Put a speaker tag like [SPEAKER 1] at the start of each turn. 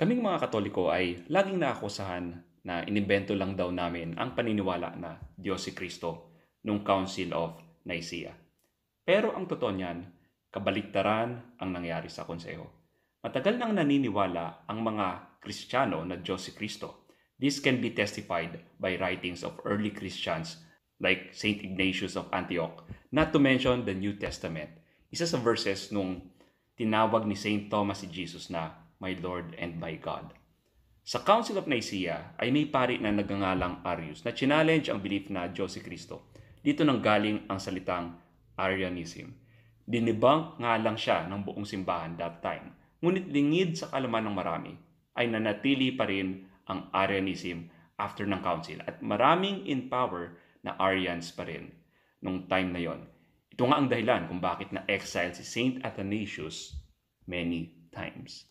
[SPEAKER 1] Kaming mga Katoliko ay laging naakusahan na inimbento lang daw namin ang paniniwala na Diyos si Kristo nung Council of Nicaea. Pero ang totoo niyan, kabaligtaran ang nangyari sa konseho. Matagal nang naniniwala ang mga Kristiyano na Diyos si Kristo. This can be testified by writings of early Christians like Saint Ignatius of Antioch, not to mention the New Testament. Isa sa verses nung tinawag ni Saint Thomas si Jesus na my Lord and my God. Sa Council of Nicaea ay may pari na nagngangalang Arius na challenge ang belief na Diyos si Kristo. Dito nang galing ang salitang Arianism. Dinibang nga lang siya ng buong simbahan that time. Ngunit lingid sa kalaman ng marami ay nanatili pa rin ang Arianism after ng council at maraming in power na Arians pa rin nung time na yon. Ito nga ang dahilan kung bakit na-exile si Saint Athanasius many times.